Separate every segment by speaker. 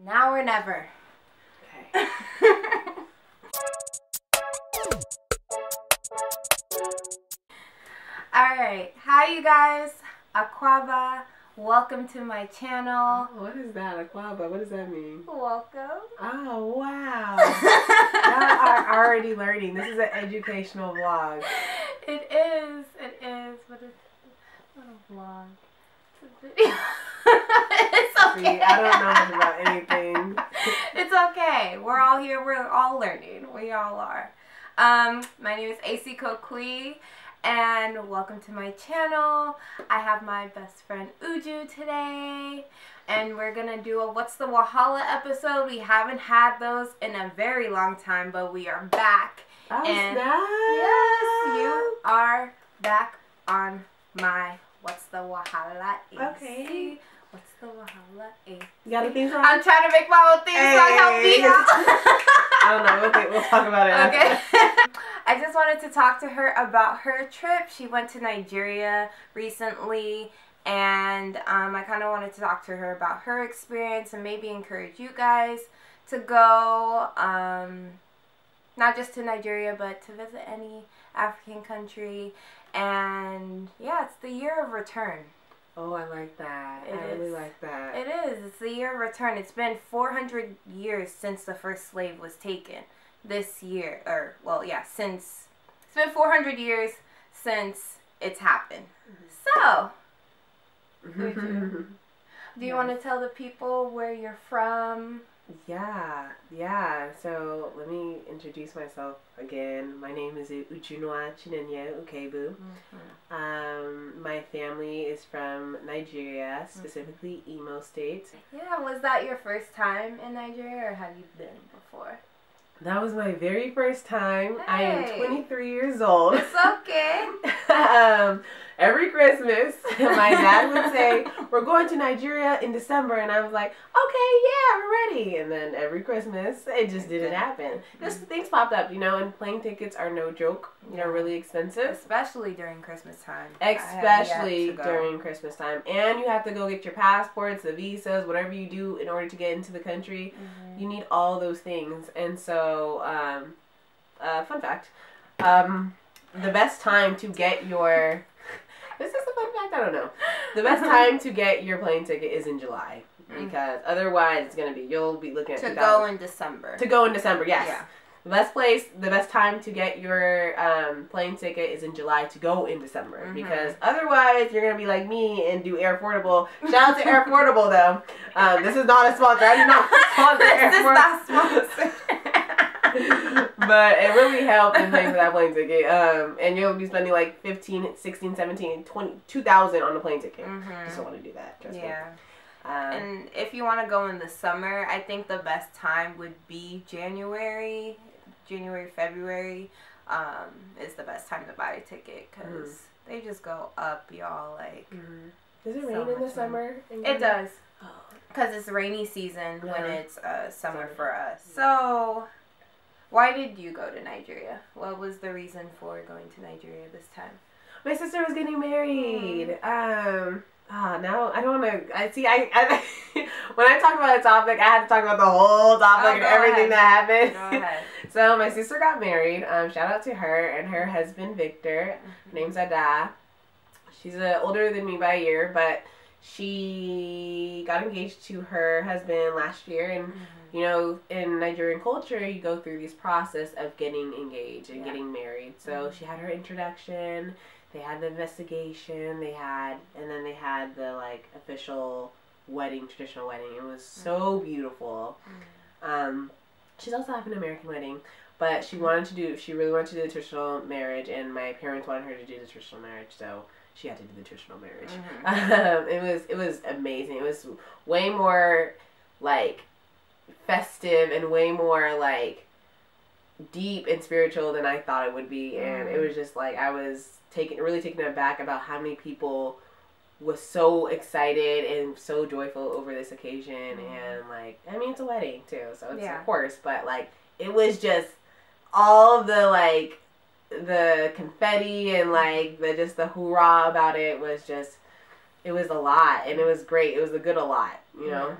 Speaker 1: Now or never.
Speaker 2: Okay.
Speaker 1: Alright, hi you guys, Aquaba, welcome to my channel.
Speaker 2: What is that, Aquaba? What does that mean?
Speaker 1: Welcome.
Speaker 2: Oh, wow. Y'all are already learning. This is an educational vlog.
Speaker 1: It is, but it's not a vlog. It's a video. It's okay.
Speaker 2: See, I don't know much about anything.
Speaker 1: It's okay. We're all here. We're all learning. We all are. My name is Esi Kokui, and welcome to my channel. I have my best friend Uju today, and we're gonna do a What's the Wahala episode. We haven't had those in a very long time, but we are back.
Speaker 2: Oh,
Speaker 1: and
Speaker 2: snap.
Speaker 1: yes, you are back on my What's the Wahala Esi.
Speaker 2: Okay.
Speaker 1: What's the Wahala Esi?
Speaker 2: You got a theme song?
Speaker 1: I'm trying to make my own theme song. Help me out.
Speaker 2: I don't know. We'll talk about it
Speaker 1: Okay.
Speaker 2: after.
Speaker 1: I just wanted to talk to her about her trip. She went to Nigeria recently, and I kind of wanted to talk to her about her experience and maybe encourage you guys to go, not just to Nigeria, but to visit any African country. And yeah, it's the year of return.
Speaker 2: Oh, I like that. I really like that.
Speaker 1: It is. It's the year of return. It's been 400 years since the first slave was taken. This year, or, well, yeah, since, it's been 400 years since it's happened. So, do you want to tell the people where you're from?
Speaker 2: Yeah. So let me introduce myself again. My name is Ujunwa Chinenye Ukebu. My family is from Nigeria, specifically Imo State.
Speaker 1: Yeah, was that your first time in Nigeria, or have you been before?
Speaker 2: That was my very first time.
Speaker 1: Hey.
Speaker 2: I am 23 years old.
Speaker 1: It's okay.
Speaker 2: Every Christmas, my dad would say, we're going to Nigeria in December. And I was like, okay, yeah, we're ready. And then every Christmas, it just didn't happen. Just things popped up, you know, and plane tickets are no joke. They're really expensive.
Speaker 1: Especially during Christmas time.
Speaker 2: Especially during Christmas time. And you have to go get your passports, the visas, whatever you do in order to get into the country. You need all those things. And so, fun fact, the best time to get your... Is this a fun fact? I don't know. The best time to get your plane ticket is in July. Because otherwise, it's going to be... You'll be looking at...
Speaker 1: To go in December.
Speaker 2: To go in December, yes.
Speaker 1: Yeah.
Speaker 2: The best time to get your plane ticket is in July to go in December. Because otherwise, you're going to be like me and do Air Affordable. Shout out to Air Affordable, though. This is not a sponsor. I do not sponsor Air Affordable.
Speaker 1: This is not sponsored.
Speaker 2: But it really helped in paying for that plane ticket. And you'll be spending like 15, 16, 17, 20, 2,000 on the plane ticket. Just don't want to do that. Trust me.
Speaker 1: And if you want to go in the summer, I think the best time would be January, February, is the best time to buy a ticket because they just go up, y'all. Like,
Speaker 2: does it rain in the summer?
Speaker 1: It does, because it's rainy season when it's summer for us. So, why did you go to Nigeria? What was the reason for going to Nigeria this time?
Speaker 2: My sister was getting married. Now I don't want to. When I talk about a topic, I have to talk about the whole topic and everything that happened.
Speaker 1: Go ahead.
Speaker 2: So my sister got married. Shout out to her and her husband Victor. Her name's Ada. She's older than me by a year, but she got engaged to her husband last year. And you know, in Nigerian culture, you go through this process of getting engaged and getting married. So she had her introduction. They had the investigation, and then they had the, like, official wedding, traditional wedding. It was so beautiful. She's also having an American wedding, but she really wanted to do the traditional marriage, and my parents wanted her to do the traditional marriage, so she had to do the traditional marriage. It was amazing. It was way more, like, festive and way more, like, deep and spiritual than I thought it would be, and it was just, like, I was really taken aback about how many people was so excited and so joyful over this occasion. And like, I mean, it's a wedding too, so it's of course, but like, it was just all of the, like, the confetti and like the hoorah about it was just, it was a lot, and it was great. It was a good a lot, you know.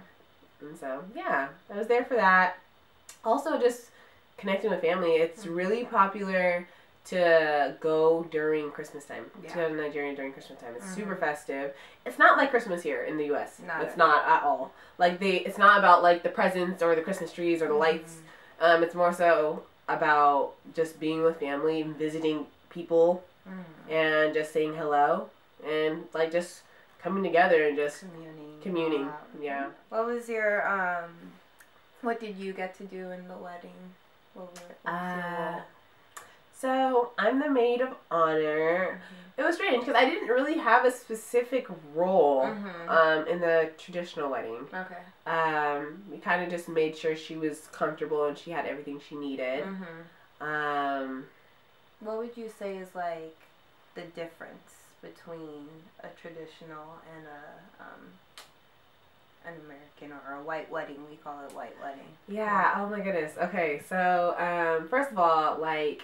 Speaker 2: And so, yeah, I was there for that. Also, just connecting with family. It's really popular to go during Christmas time. To go to Nigeria during Christmas time. It's super festive. It's not like Christmas here in the U.S. It's not at all. Like it's not about like the presents or the Christmas trees or the lights. It's more so about just being with family, visiting people, and just saying hello, and like just coming together and just communing. Yeah.
Speaker 1: What was your what did you get to do in the wedding? What was your role?
Speaker 2: So I'm the maid of honor. It was strange because I didn't really have a specific role in the traditional wedding.
Speaker 1: Okay.
Speaker 2: We kind of just made sure she was comfortable and she had everything she needed.
Speaker 1: What would you say is like the difference between a traditional and an American or a white wedding? We call it white wedding.
Speaker 2: Yeah. Oh my goodness. Okay. So first of all, like,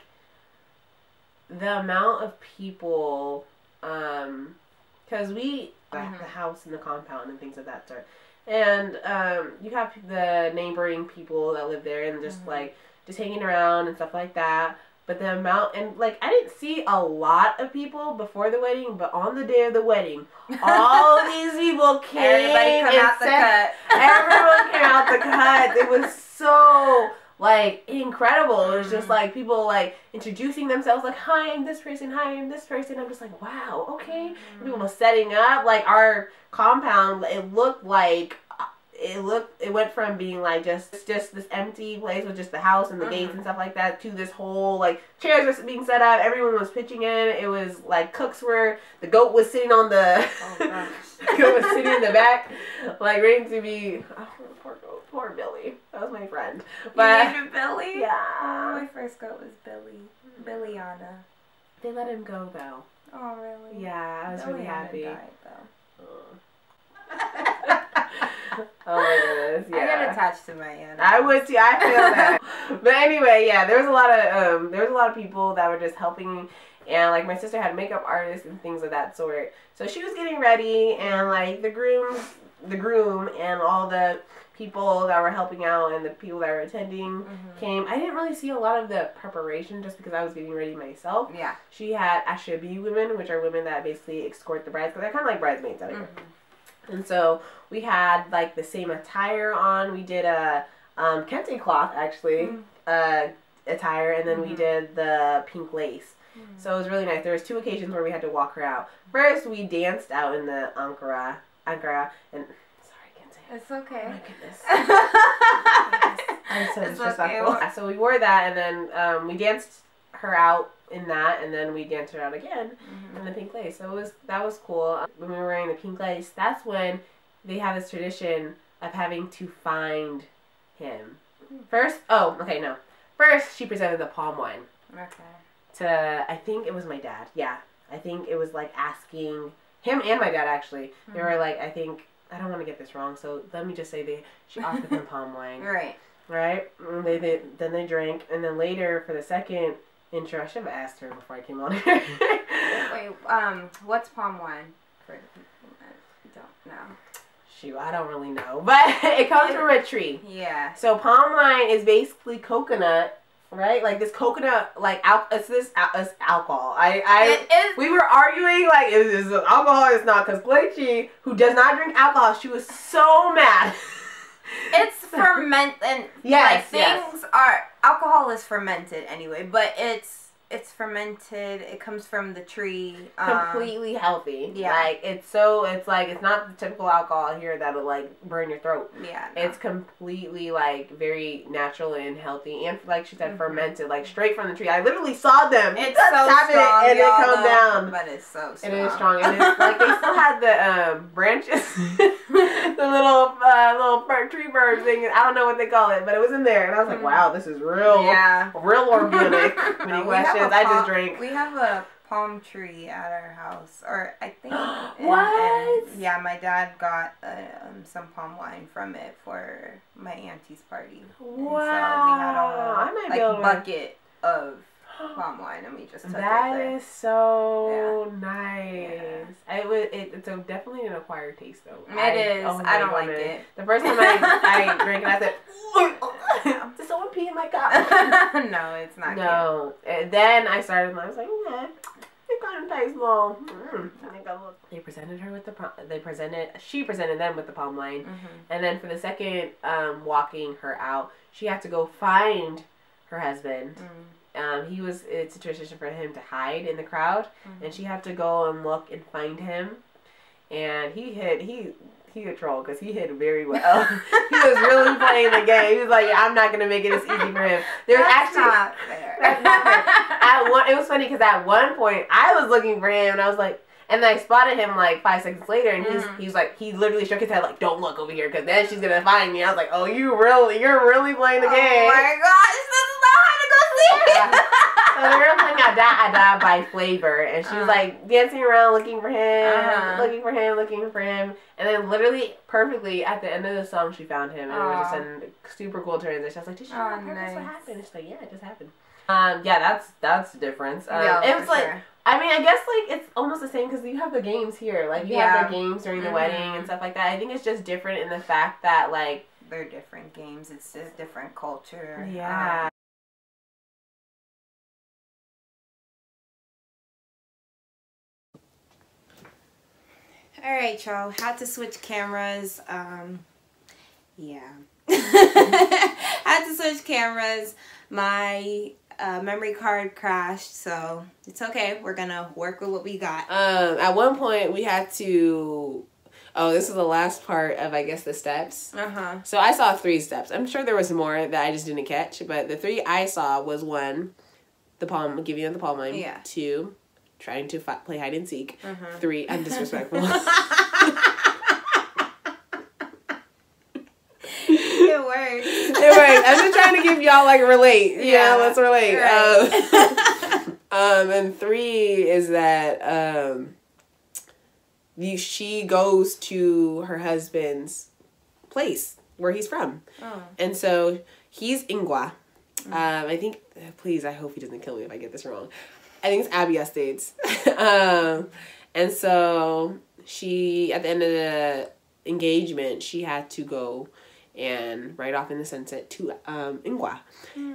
Speaker 2: the amount of people, because we the house and the compound and things of that sort, and you have the neighboring people that live there and just like just hanging around and stuff like that. But the amount, and like I didn't see a lot of people before the wedding, but on the day of the wedding, all of these people came.
Speaker 1: Everybody come out the cut.
Speaker 2: Everyone came out the cut. It was so like incredible. It was just like people like introducing themselves, like, hi, I'm this person, hi, I'm this person. I'm just like, wow, okay. People were setting up like our compound. It went from being like just this empty place with just the house and the gates and stuff like that to this whole like chairs were being set up. Everyone was pitching in. It was like the goat was sitting on the the goat was sitting in the back, like ready to be. Oh, poor goat, poor Billy. That was my friend. But
Speaker 1: you named Billy?
Speaker 2: Yeah.
Speaker 1: Oh, my first goat was Billy. Billiana.
Speaker 2: They let him go though.
Speaker 1: Oh really?
Speaker 2: Yeah, I was really happy.
Speaker 1: Died, though.
Speaker 2: Oh my goodness, yeah.
Speaker 1: I get attached to my animals.
Speaker 2: I would too, I feel that. But anyway, yeah, there was a lot of people that were just helping, and like my sister had makeup artists and things of that sort. So she was getting ready, and like the groom and all the people that were helping out and the people that were attending came. I didn't really see a lot of the preparation just because I was getting ready myself.
Speaker 1: Yeah.
Speaker 2: She had Ashabi women, which are women that basically escort the brides, because they're kind of like bridesmaids out here. And so we had like the same attire on. We did a kente cloth actually attire, and then we did the pink lace. So it was really nice. There was 2 occasions where we had to walk her out. First, we danced out in the Ankara, and sorry, Kente.
Speaker 1: It's okay.
Speaker 2: Oh my goodness. I'm so disrespectful. Okay. So we wore that, and then we danced her out in that, and then we danced her out again in the pink lace. So that was cool. When we were wearing the pink lace, that's when they have this tradition of having to find him. First, she presented the palm wine. To, I think it was my dad. Yeah. I think it was like asking him and my dad actually. They were like, I don't want to get this wrong, so let me just say she offered them palm wine.
Speaker 1: Right.
Speaker 2: And then they drank, and then later for the second intro, I should have asked her before I came on here.
Speaker 1: Wait, what's palm wine for the people that don't know?
Speaker 2: Shoot, I don't really know, but it comes from a tree.
Speaker 1: Yeah. So
Speaker 2: palm wine is basically coconut, right? Like this coconut, like it's alcohol. We were arguing like is alcohol? It's not, because Glechi, who does not drink alcohol, she was so mad.
Speaker 1: It's fermented.
Speaker 2: Yes,
Speaker 1: alcohol is fermented anyway, but it's fermented. It comes from the tree.
Speaker 2: Completely healthy.
Speaker 1: Yeah.
Speaker 2: Like it's not the typical alcohol here that'll like burn your throat.
Speaker 1: Yeah. No.
Speaker 2: It's completely like very natural and healthy, and like she said, fermented, like straight from the tree. I literally saw them.
Speaker 1: It's so strong,
Speaker 2: and it come down.
Speaker 1: But it's so strong.
Speaker 2: It is strong, and it's like they still had the branches, the little tree bird thing. I don't know what they call it, but it was in there, and I was like, wow, this is real.
Speaker 1: Yeah.
Speaker 2: Real organic. Many questions. I just drank.
Speaker 1: We have a palm tree at our house, or I think.
Speaker 2: What?
Speaker 1: Yeah, my dad got some palm wine from it for my auntie's party.
Speaker 2: Wow.
Speaker 1: And so we had a bucket of palm wine, and we just took
Speaker 2: that
Speaker 1: it there.
Speaker 2: is so nice. Yeah. It's definitely an acquired taste though.
Speaker 1: It is. I don't like it.
Speaker 2: The first time I drank it, I said, "Did someone pee in my cup?"
Speaker 1: No, it's not.
Speaker 2: No. And then I started. I was like, "Yeah, it kind of tastes well." They presented her with she presented them with the palm wine, and then for the second walking her out, she had to go find her husband. It's a tradition for him to hide in the crowd, and she had to go and look and find him, and he a troll because he hid very well. He was really playing the game. He was like, I'm not gonna make it as easy for him.
Speaker 1: That's not fair.
Speaker 2: It was funny because at one point I was looking for him and I was like, and then I spotted him like 5 seconds later, and he's like, he literally shook his head like, don't look over here because then she's gonna find me. I was like, oh, you're really playing the game.
Speaker 1: Oh my gosh, this is not how to go see it.
Speaker 2: So they were playing Ada by Flavor, and she was like dancing around looking for him, looking for him, and then literally perfectly at the end of the song she found him, and it was just a super cool transition. I was like, did she know on purpose what happened? And she's like, yeah, it just happened. Yeah, that's the difference. It was like, sure. I mean, I guess like it's almost the same because you have the games here, like you have the games during the wedding and stuff like that. I think it's just different in the fact that like
Speaker 1: they're different games. It's just different culture.
Speaker 2: Yeah.
Speaker 1: All right, y'all. Had to switch cameras. Yeah. Had to switch cameras. My memory card crashed, so it's okay. We're gonna work with what we got.
Speaker 2: At one point, we had to. Oh, this is the last part of, I guess, the steps. So I saw 3 steps. I'm sure there was more that I just didn't catch, but the 3 I saw was 1, giving them the palm wine.
Speaker 1: Yeah.
Speaker 2: 2, trying to play hide and seek. 3, I'm disrespectful.
Speaker 1: It works.
Speaker 2: It works. I'm just trying to give y'all like relate. Yeah, let's relate. Right. And 3 is that she goes to her husband's place where he's from, and so he's Ingwa. I think. Please, I hope he doesn't kill me if I get this wrong. I think it's Abia States. And so she, at the end of the engagement, she had to go and ride off in the sunset to Ingwa.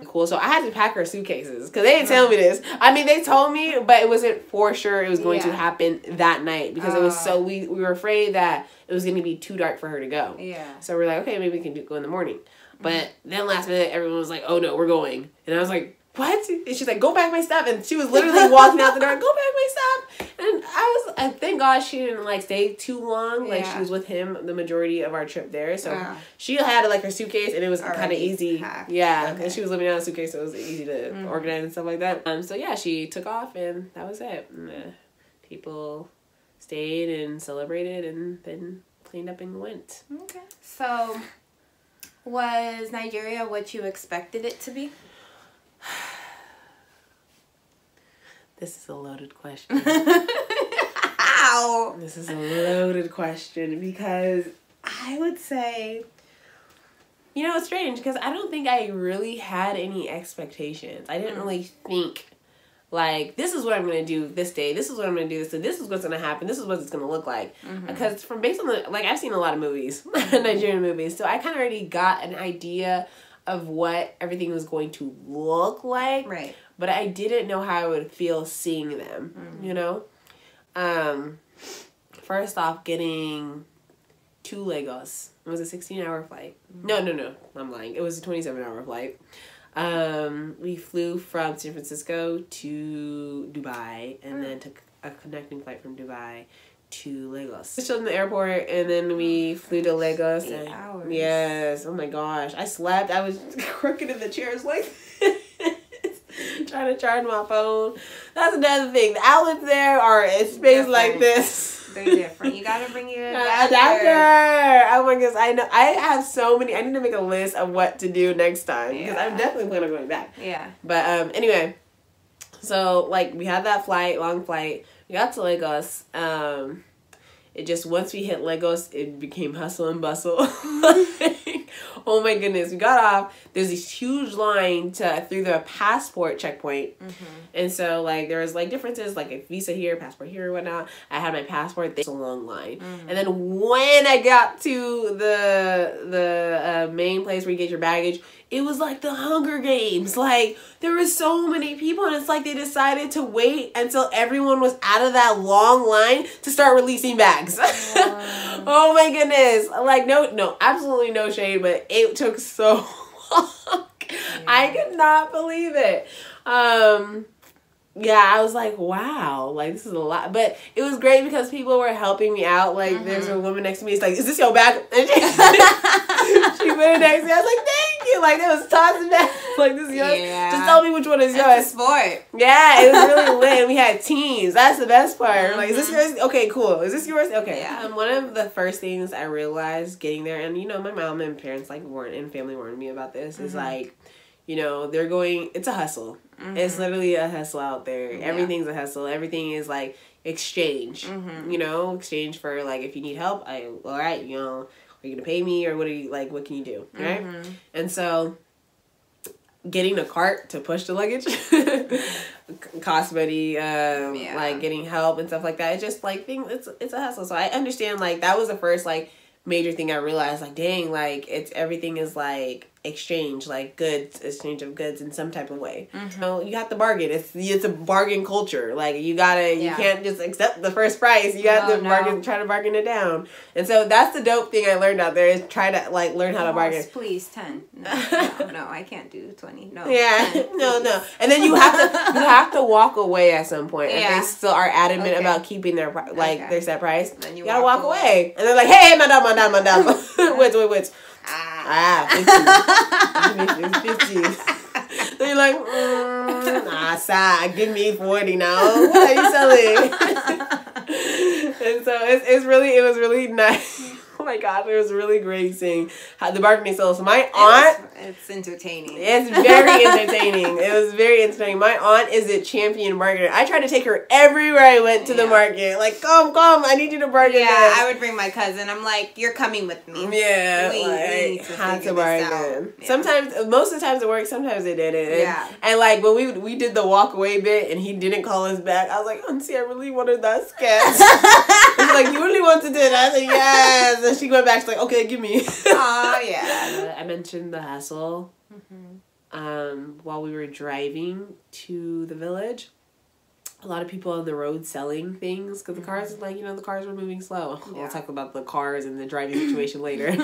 Speaker 2: Cool. So I had to pack her suitcases because they didn't tell me this. I mean, they told me, but it wasn't for sure it was going to happen that night because it was so we were afraid that it was going to be too dark for her to go.
Speaker 1: Yeah.
Speaker 2: So we're like, okay, maybe we can go in the morning. But then last minute, everyone was like, oh no, we're going. And I was like, what? And she's like, go pack my stuff. And she was literally walking out the door, go pack my stuff. And I thank God she didn't like stay too long. Like she was with him the majority of our trip there. So she had like her suitcase and it was kind of easy. Packed. Yeah. Okay. And she was living out of a suitcase, so it was easy to organize and stuff like that. So yeah, she took off and that was it. And, people stayed and celebrated and then cleaned up and went.
Speaker 1: Okay. So was Nigeria what you expected it to be?
Speaker 2: This is a loaded question.
Speaker 1: Ow!
Speaker 2: This is a loaded question because I would say, you know, it's strange because I don't think I really had any expectations. I didn't really think, like, this is what I'm going to do this day. This is what I'm going to do this day. This is what's going to happen. This is what it's going to look like. Because based on the, like, I've seen a lot of movies, Nigerian movies, so I kind of already got an idea of what everything was going to look like. Right. But I didn't know how I would feel seeing them, you know? First off, getting to Lagos. It was a 16-hour flight. No. I'm lying. It was a 27-hour flight. We flew from San Francisco to Dubai and then took a connecting flight from Dubai to Lagos. We stood in the airport and then we flew to Lagos.
Speaker 1: 8 hours.
Speaker 2: Yes. Oh my gosh. I slept. I was crooked in the chairs like trying to charge my phone. That's another thing. The outlets there are spaced like this.
Speaker 1: They're different. You gotta bring your
Speaker 2: adapter. Oh my goodness. I know. I have so many. I need to make a list of what to do next time because I'm definitely planning on going back.
Speaker 1: Yeah.
Speaker 2: But anyway, so like we had that flight, long flight. We got to Lagos. It just, once we hit Lagos, it became hustle and bustle. Oh my goodness. We got off. There's this huge line through the passport checkpoint. And so, like, there was, like, differences, like, a visa here, passport here, or whatnot. I had my passport. There's a long line. And then when I got to the main place where you get your baggage, it was like the Hunger Games. Like, there were so many people, and it's like they decided to wait until everyone was out of that long line to start releasing bags. Oh my goodness. Like, no, absolutely no shade, but it took so long. I could not believe it. Yeah, I was like, wow, like, this is a lot. But it was great because people were helping me out. Like, there's a woman next to me. It's like, is this your bag? And she put it next to me. I was like, thank you. Like, they was tossing back. Like, this is yours. Yeah. Just tell me which one is yours.
Speaker 1: That's a sport.
Speaker 2: Yeah, it was really lit. And we had teams. That's the best part. Like, is this yours? Okay, cool. Is this yours? Okay. Yeah. One of the first things I realized getting there, and, you know, my mom and parents, like, family warned me about this, is, like, you know, it's a hustle. It's literally a hustle out there. Yeah. Everything's a hustle. Everything is, like, exchange. You know, exchange for, like, if you need help, all right, you know, are you going to pay me, or what can you do, right? And so, getting a cart to push the luggage cost money, like, getting help and stuff like that. It's just, like, it's a hustle. So I understand, like, that was the first, like, major thing I realized, like, dang, like, everything is, like, exchange, like, exchange of goods in some type of way. You know, you have to bargain. It's a bargain culture. Like, you can't just accept the first price. You have to try to bargain it down. And so that's the dope thing I learned out there, is try to, like, learn how to bargain.
Speaker 1: Please, 10. No, I can't do 20. No.
Speaker 2: Yeah, 10, no. And then you have to walk away at some point. And they still are adamant about keeping their their set price. Then you gotta walk away. And they're like, hey, madam. Wait. 50. Then you're like, give me 40 now. What are you selling? And so it was really nice. Oh my gosh, it was really great seeing how the bargaining skills. So my aunt...
Speaker 1: It's entertaining.
Speaker 2: It's very entertaining. It was very entertaining. My aunt is a champion bargainer. I tried to take her everywhere I went to the market. Like, come, I need you to bargain.
Speaker 1: Yeah, I would bring my cousin. I'm like, you're coming with me.
Speaker 2: Yeah. We need to bargain. Yeah. Most of the times it worked, sometimes it didn't. And like, when we did the walk away bit and he didn't call us back, I was like, Auntie, I really wanted that sketch. He's like, you really want to do that? I said, yes. And she went back, she's like, okay, give me.
Speaker 1: Oh, yeah.
Speaker 2: I mentioned the hassle while we were driving to the village. A lot of people on the road selling things, because the cars, like, you know, the cars were moving slow. We'll talk about the cars and the driving situation later.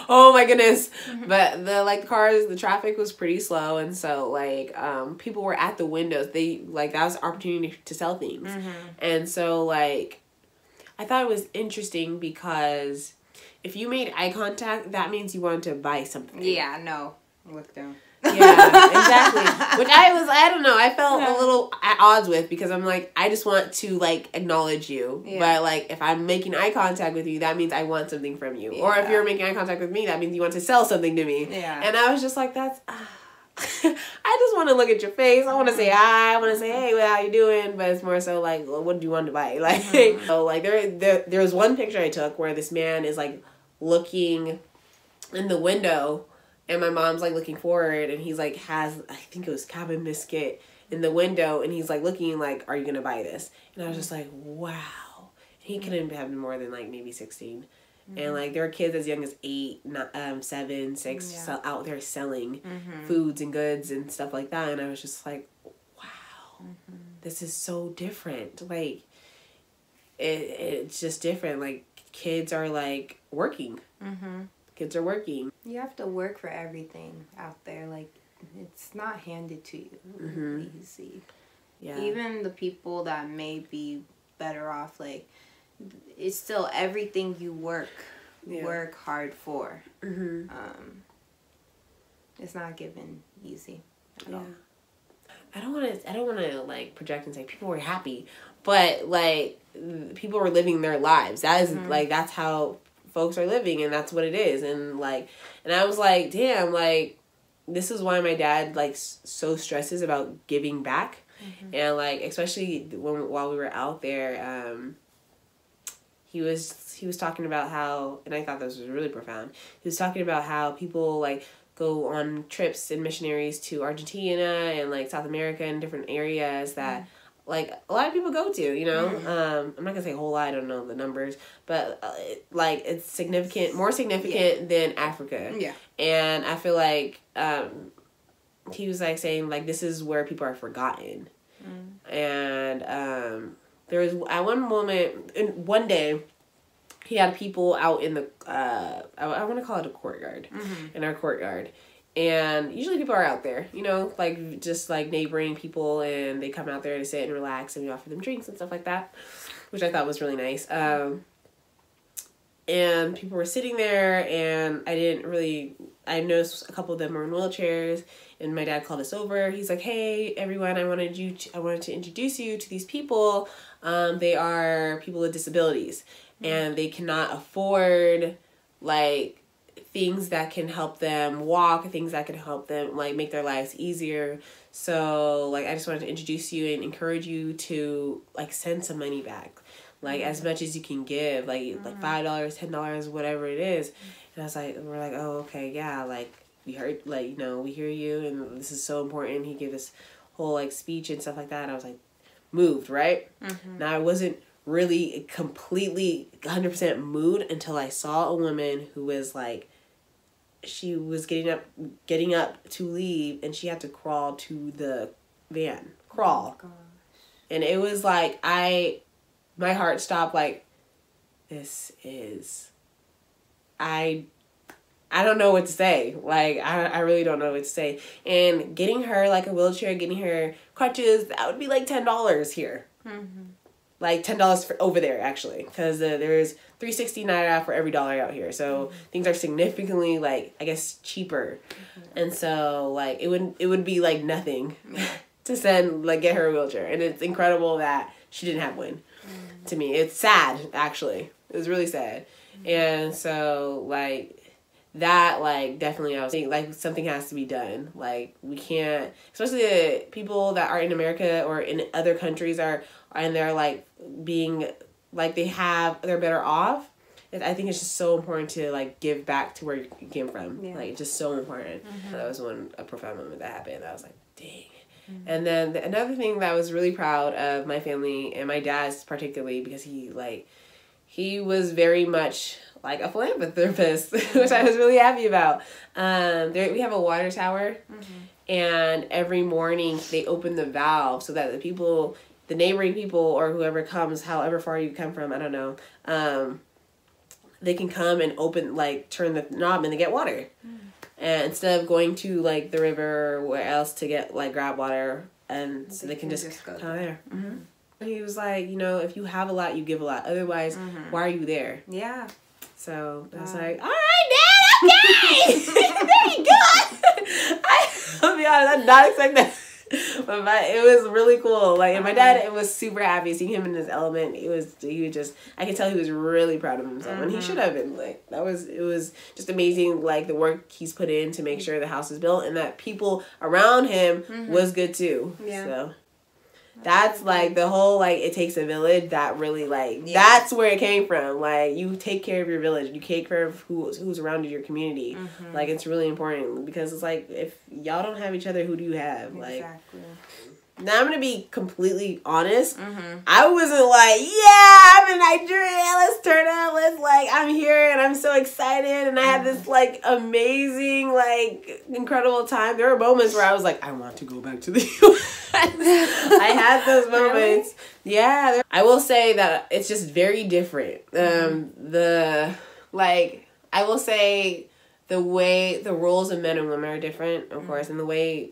Speaker 2: Oh my goodness. But the traffic was pretty slow, and so, like, people were at the windows. That was an opportunity to sell things. And so, like, I thought it was interesting because if you made eye contact, that means you wanted to buy something.
Speaker 1: Yeah, no. Look down.
Speaker 2: Yeah, exactly. Which I don't know, I felt a little at odds with, because I'm like, I just want to, like, acknowledge you. Yeah. But, like, if I'm making eye contact with you, that means I want something from you. Yeah. Or if you're making eye contact with me, that means you want to sell something to me. Yeah. And I was just like, that's... I just want to look at your face. I want to say hi. I want to say, hey, well, how you doing? But it's more so like, well, what do you want to buy? Like, so, like, there was one picture I took where this man is, like, looking in the window, and my mom's, like, looking forward, and he's, like, I think it was cabin biscuit in the window, and he's, like, looking like, are you going to buy this? And I was just like, wow. He couldn't have been more than, like, maybe 16. And, like, there are kids as young as 8, 7, 6 out there selling foods and goods and stuff like that. And I was just like, wow, this is so different. Like, it's just different. Like, kids are, like, working. Kids are working.
Speaker 1: You have to work for everything out there. Like, it's not handed to you easy. Yeah. Even the people that may be better off, like, it's still everything you work hard for. It's not given easy at all.
Speaker 2: I don't want to like project and say people were happy, but like people were living their lives. That is like, that's how folks are living, and that's what it is. And like, and I was like, damn, like, this is why my dad like so stresses about giving back. And like, especially while we were out there, he was talking about how, and I thought this was really profound. He was talking about how people like go on trips and missionaries to Argentina and like South America and different areas that like a lot of people go to, you know. I'm not gonna say a whole lot, I don't know the numbers, but like it's significant, more significant than Africa.
Speaker 1: Yeah.
Speaker 2: And I feel like he was like saying like this is where people are forgotten. And there was at one moment, in one day, he had people out in the I want to call it a courtyard, in our courtyard. And usually people are out there, you know, like just like neighboring people, and they come out there to sit and relax, and we offer them drinks and stuff like that, which I thought was really nice. And people were sitting there, and I noticed a couple of them were in wheelchairs, and my dad called us over. He's like, "Hey, everyone, I wanted to introduce you to these people. They are people with disabilities, and they cannot afford, like, things that can help them walk, things that can help them, like, make their lives easier. So, like, I just wanted to introduce you and encourage you to, like, send some money back. Like, as much as you can give, like $5, $10, whatever it is." And I was like, we're like, "Oh, okay, yeah, like, we heard, like, you know, we hear you, and this is so important." He gave this whole, like, speech and stuff like that, and I was, like, moved, right? Now, I wasn't really completely 100% moved until I saw a woman who was, like, she was getting up to leave, and she had to crawl to the van. Crawl. Oh, and it was, like, my heart stopped, like, this is, I don't know what to say. Like, I really don't know what to say. And getting her, like, a wheelchair, getting her crutches, that would be, like, $10 here. Like, $10 for over there, actually. Because there's $3.69 for every dollar out here. So, things are significantly, like, I guess, cheaper. And so, like, it would be, like, nothing to send, like, get her a wheelchair. And it's incredible that she didn't have one. To me, it's sad, actually. It was really sad. And so, like, that, like, definitely I was thinking, like, something has to be done. Like, we can't, especially the people that are in America or in other countries and they're, like, being, like, they're better off. I think it's just so important to, like, give back to where you came from. Yeah. Like, it's just so important. That was a profound moment that happened. I was like, dang. And then another thing that I was really proud of my family, and my dad's particularly, because he was very much like a philanthropist, which I was really happy about. We have a water tower, and every morning they open the valve so that the neighboring people or whoever comes, however far you come from, I don't know, they can come and turn the knob and they get water. And instead of going to, like, the river or where else to get, like, grab water, and so they can just come there. And he was like, you know, if you have a lot, you give a lot. Otherwise, why are you there? Yeah. So I was like, all right, Dad, okay. There you go. I'll be honest, I did not expect that. But it was really cool. Like, and my dad, it was super happy seeing him in his element. I could tell he was really proud of himself, and he should have been. Like, it was just amazing, like, the work he's put in to make sure the house is built, and that people around him was good too. Yeah. So that's, like, the whole, like, it takes a village, that really, like, that's where it came from. Like, you take care of your village. You take care of who's around in your community. Like, it's really important, because it's like, if y'all don't have each other, who do you have? Like, exactly. Now, I'm going to be completely honest. I wasn't like, yeah, I'm in Nigeria, let's turn up, I'm here, and I'm so excited, and I had this, like, amazing, like, incredible time. There were moments where I was like, I want to go back to the U.S. I had those moments. Really? Yeah. I will say that it's just very different. I will say the way the roles of men and women are different, of course, and the way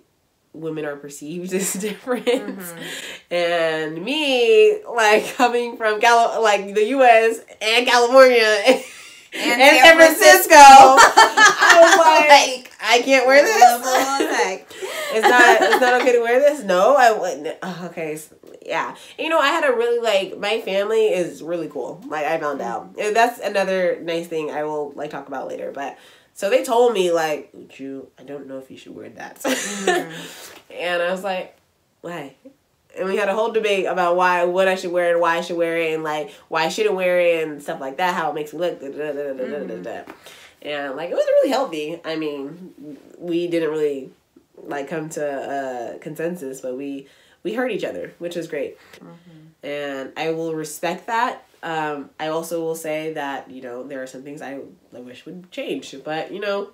Speaker 2: women are perceived is different. And me, like, coming from the U.S. and California and San Francisco, I was like, I can't wear this. It's not okay to wear this. No, I wouldn't. Okay, so, yeah. You know, I had a really, my family is really cool. Like, I found out. And that's another nice thing I will, talk about later. But so they told me, I don't know if you should wear that. And I was like, why? and we had a whole debate about what I should wear and why I should wear it and like why I shouldn't wear it and stuff like that, how it makes me look. And like it was really healthy. I mean, we didn't really like come to a consensus, but we heard each other, which was great. And I will respect that. I also will say that, you know, there are some things I wish would change, but you know.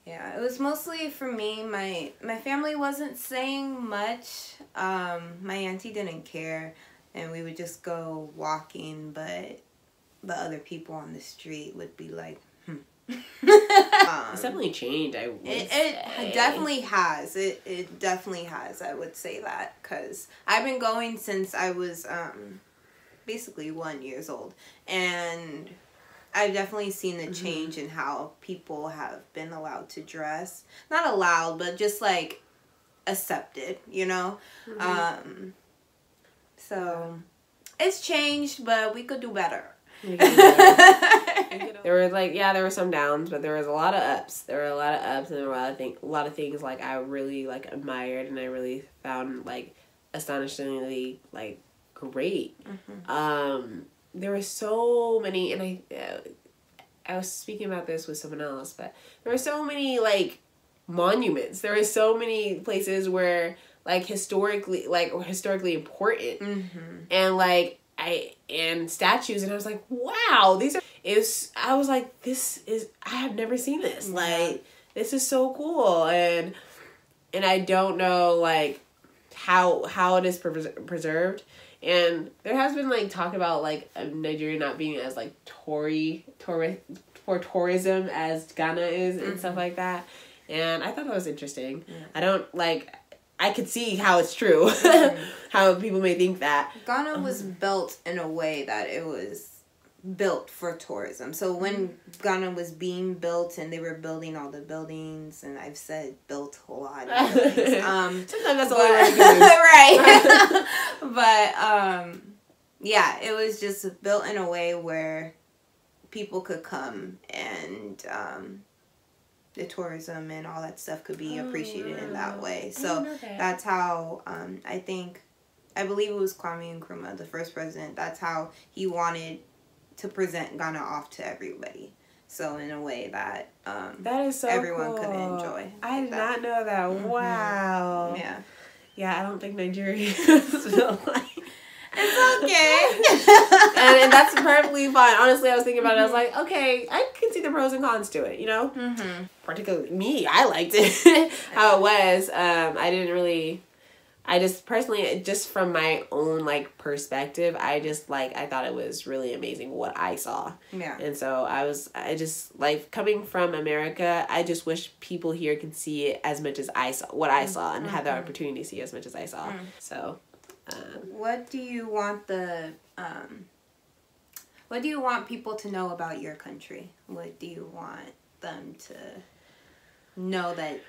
Speaker 1: Yeah, it was mostly for me. My family wasn't saying much. My auntie didn't care, and we would just go walking, but the other people on the street would be like,
Speaker 2: It's definitely changed.
Speaker 1: It definitely has. It definitely has. I would say that because I've been going since I was basically 1 year old, and I've definitely seen the change in how people have been allowed to dress. Not allowed, but just like accepted, you know? So it's changed, but we could do better.
Speaker 2: There were there were some downs, but there was a lot of ups. There were a lot of ups, and there were a lot of things like I really like admired, and I really found like astonishingly like great. There were so many, and I was speaking about this with someone else, but there were so many like monuments. There were so many places where like historically important, and like and statues, and I was like, wow, I was like, I have never seen this. Like, this is so cool, and I don't know like how it is preserved. And there has been like talk about like Nigeria not being as like for tourism as Ghana is and stuff like that. And I thought that was interesting. I could see how it's true, how people may think that.
Speaker 1: Ghana was built in a way that it was built for tourism. So when Ghana was being built and they were building all the buildings, and I've said built a lot of buildings.
Speaker 2: Sometimes that's all I can
Speaker 1: right. But yeah, it was just built in a way where people could come and the tourism and all that stuff could be appreciated in that way. So that's how I believe it was Kwame Nkrumah, the first president. That's how he wanted to present Ghana off to everybody. So in a way that
Speaker 2: that is so
Speaker 1: everyone
Speaker 2: cool.
Speaker 1: could enjoy.
Speaker 2: I did not know that. Wow. Yeah, I don't think Nigeria is like.
Speaker 1: It's okay.
Speaker 2: and that's perfectly fine. Honestly, I was thinking about it. I was like, okay, I can see the pros and cons to it, you know? Particularly me, I liked it. How it was. I just personally, just from my own like perspective, I thought it was really amazing what I saw.
Speaker 1: Yeah.
Speaker 2: And so I just like coming from America, I just wish people here can see it as much as I saw what I saw and have the opportunity to see as much as I saw. So
Speaker 1: what do you want people to know about your country? What do you want them to know that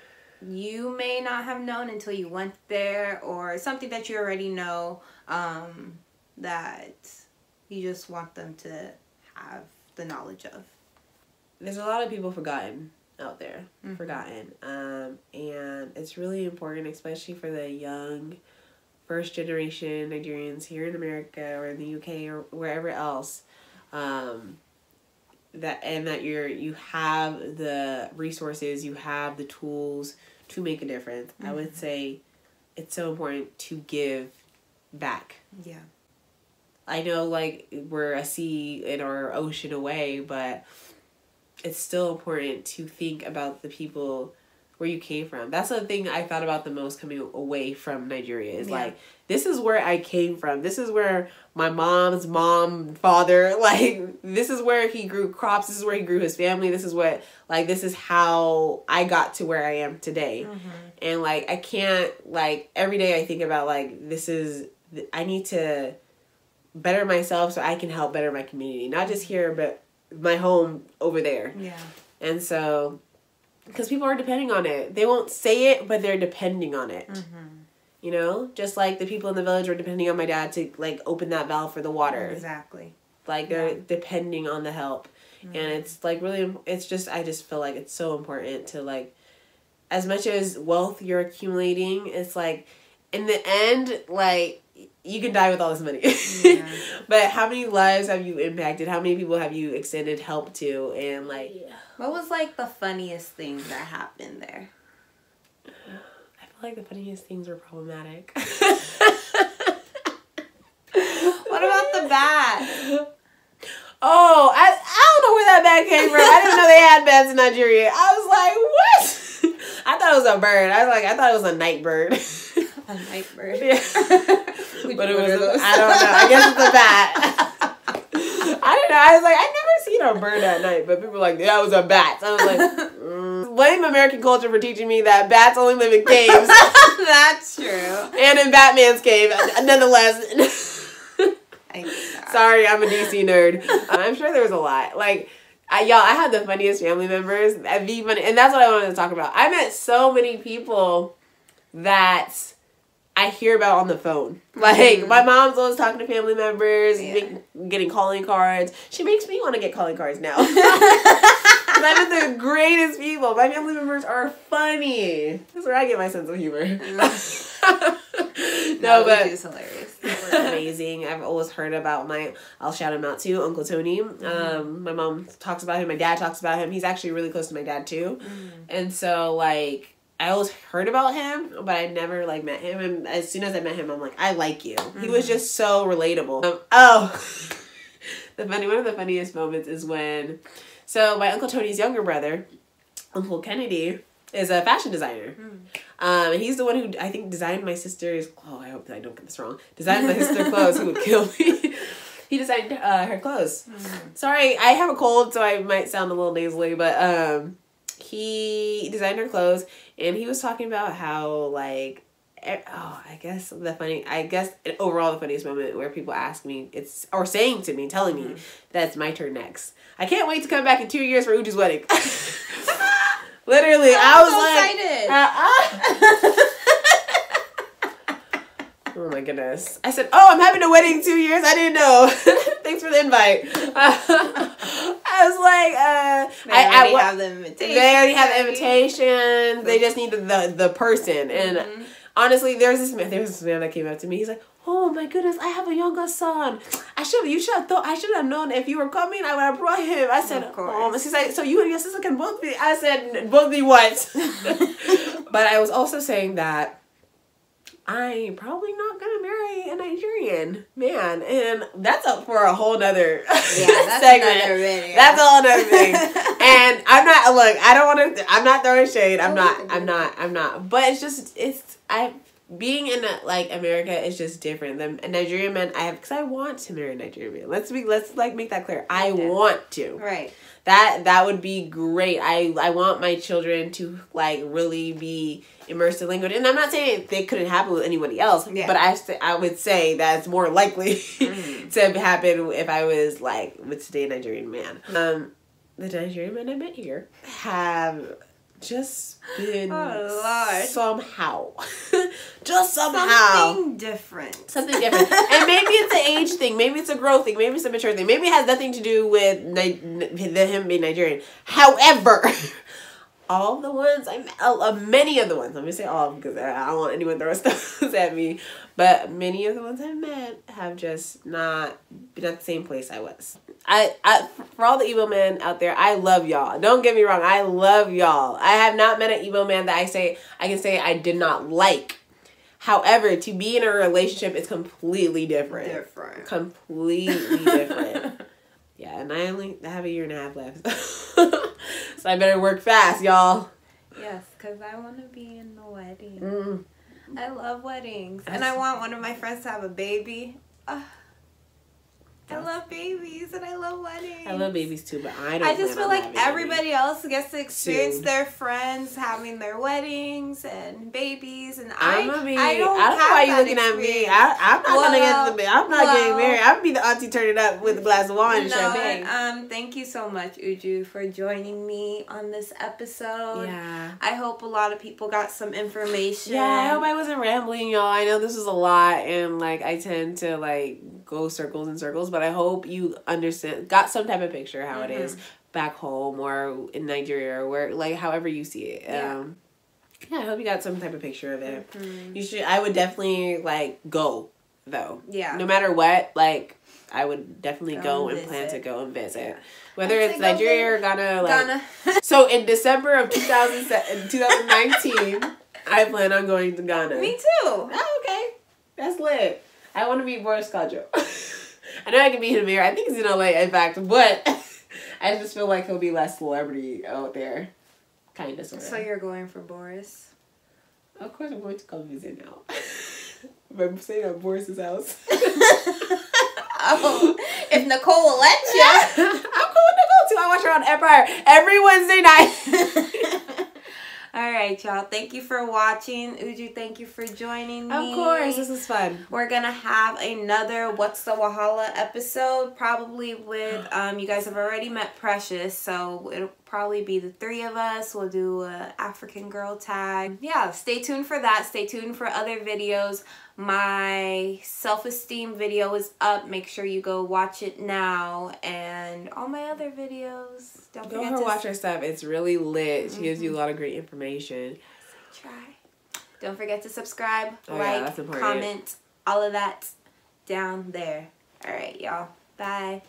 Speaker 1: you may not have known until you went there, or something that you already know that you just want them to have the knowledge of?
Speaker 2: There's a lot of people forgotten out there, and it's really important, especially for the young first generation Nigerians here in America or in the UK or wherever else, that you have the resources, you have the tools to make a difference. I would say it's so important to give back.
Speaker 1: Yeah.
Speaker 2: I know like we're a sea and our ocean away, but it's still important to think about the people where you came from. That's the thing I thought about the most coming away from Nigeria is like, this is where I came from. This is where my mom's father, like, this is where he grew crops. This is where he grew his family. This is how I got to where I am today. And like, I can't, like, every day I think about like, I need to better myself so I can help better my community. Not just here, but my home over there.
Speaker 1: Yeah.
Speaker 2: And so, because people are depending on it. They won't say it, but they're depending on it. You know? Just like the people in the village were depending on my dad to, like, open that valve for the water.
Speaker 1: Exactly.
Speaker 2: Like, they're depending on the help. And it's, like, really, I just feel like it's so important to, like, as much as wealth you're accumulating, it's, like, in the end, like, you can die with all this money.
Speaker 1: Yeah.
Speaker 2: But how many lives have you impacted? How many people have you extended help to? And, like...
Speaker 1: What was, like, the funniest thing that happened there?
Speaker 2: I feel like the funniest things were problematic.
Speaker 1: What about the bat?
Speaker 2: Oh, I don't know where that bat came from. I didn't know they had bats in Nigeria. I was like, what? I thought it was a bird. I thought it was a night bird.
Speaker 1: A night bird.
Speaker 2: Yeah. But it was, I don't know. I guess it's a bat. I don't know. I was like, I've never seen a bird at night. But people were like, yeah, it was a bat. So I was like, blame American culture for teaching me that bats only live in caves.
Speaker 1: That's true.
Speaker 2: And in Batman's cave, nonetheless. Sorry, I'm a DC nerd. I'm sure there was a lot. Like, I had the funniest family members. That'd be funny. And that's what I wanted to talk about. I met so many people that I hear about on the phone. Like, my mom's always talking to family members, getting calling cards. She makes me want to get calling cards now. I'm with the greatest people. My family members are funny. That's where I get my sense of humor. No, but
Speaker 1: it's hilarious.
Speaker 2: They're amazing. I've always heard about I'll shout him out too, Uncle Tony. My mom talks about him. My dad talks about him. He's actually really close to my dad too. And so, like, I always heard about him, but I never, like, met him. And as soon as I met him, I'm like, I like you. He was just so relatable. One of the funniest moments is when, so my Uncle Tony's younger brother, Uncle Kennedy, is a fashion designer. And he's the one who, I think, designed my sister's, I hope that I don't get this wrong, designed my sister's clothes. He would kill me. He designed her clothes. Sorry, I have a cold, so I might sound a little nasally, but he designed her clothes, and he was talking about how, like, I guess overall the funniest moment where people ask me, telling me that it's my turn next. I can't wait to come back in 2 years for Uju's wedding. Literally, I was
Speaker 1: so
Speaker 2: excited. Oh my goodness. I said, I'm having a wedding in 2 years. I didn't know. Thanks for the invite. I was like,
Speaker 1: they already have the invitation.
Speaker 2: They already have the invitation. They just need the person. And honestly, there's this man that came up to me. He's like, oh my goodness, I have a younger son. I should have known if you were coming, I would have brought him. I said, she's like, so you and your sister can both be. I said, both be what? But I was also saying that I'm probably not gonna marry a Nigerian man, and that's up for a whole nother segment. That's a whole nother thing. And I'm not throwing shade. I'm not. But it's just, being in America is just different. The Nigerian men because I want to marry a Nigerian man. Let's make that clear. I want to.
Speaker 1: Right.
Speaker 2: That would be great. I want my children to really be immersed in language. And I'm not saying they couldn't happen with anybody else, but I would say that it's more likely to happen if I was with today a Nigerian man. The Nigerian men I met here have just been somehow
Speaker 1: something different.
Speaker 2: And maybe it's an age thing, maybe it's a growth thing, maybe it's a mature thing, maybe it has nothing to do with him being Nigerian. However, all of the ones many of the ones, I'm gonna say all because I don't want anyone throwing stuff at me, but many of the ones I've met have just not been at the same place I was. I for all the Igbo men out there, I love y'all. Don't get me wrong, I love y'all. I have not met an Igbo man that I can say I did not like. However, to be in a relationship is completely different. Completely different. Yeah, and I have a year and a half left. So I better work fast, y'all.
Speaker 1: Yes, because I want to be in the wedding. I love weddings. And I want one of my friends to have a baby. I love babies and I love weddings.
Speaker 2: I love babies too, but I
Speaker 1: just feel like everybody else gets to experience their friends having their weddings and babies, and I don't know why you're looking at me. I'm not getting married. I'm gonna be the auntie turning up with a glass of wine and champagne. Thank you so much, Uju, for joining me on this episode.
Speaker 2: Yeah.
Speaker 1: I hope a lot of people got some information.
Speaker 2: Yeah, I hope I wasn't rambling, y'all. I know this is a lot, and I tend to go circles and circles, but I hope you got some type of picture how it is back home or in Nigeria or where, however you see it.
Speaker 1: Yeah.
Speaker 2: Yeah, I hope you got some type of picture of it. You should. I would definitely like go though.
Speaker 1: Yeah.
Speaker 2: No matter what, like I would definitely go and plan to go and visit. Yeah. Whether it's Nigeria or Ghana. Like, so in December of 2019, I plan on going to Ghana.
Speaker 1: Me too.
Speaker 2: Oh, okay. That's lit. I want to meet Boris Kajo. I know I can meet him here. I think he's in LA, in fact, but I just feel like he'll be less celebrity out there. Kind of, sort of.
Speaker 1: So you're going for Boris?
Speaker 2: Of course I'm going to come visit now. But I'm staying at Boris's house.
Speaker 1: Oh, if Nicole will let you.
Speaker 2: I'm cool with Nicole too. I watch her on Empire every Wednesday night.
Speaker 1: All right, y'all. Thank you for watching. Uju, thank you for joining me.
Speaker 2: Of course. This was fun.
Speaker 1: We're going to have another What's the Wahala episode, probably with, you guys have already met Precious, so it'll probably be the three of us. We'll do a African girl tag. Yeah, stay tuned for that. Stay tuned for other videos. My self-esteem video is up. Make sure you go watch it now. And all my other videos. Don't forget to
Speaker 2: watch her stuff. It's really lit. She gives you a lot of great information.
Speaker 1: Try. Don't forget to subscribe,
Speaker 2: like,
Speaker 1: comment, all of that down there. All right, y'all. Bye.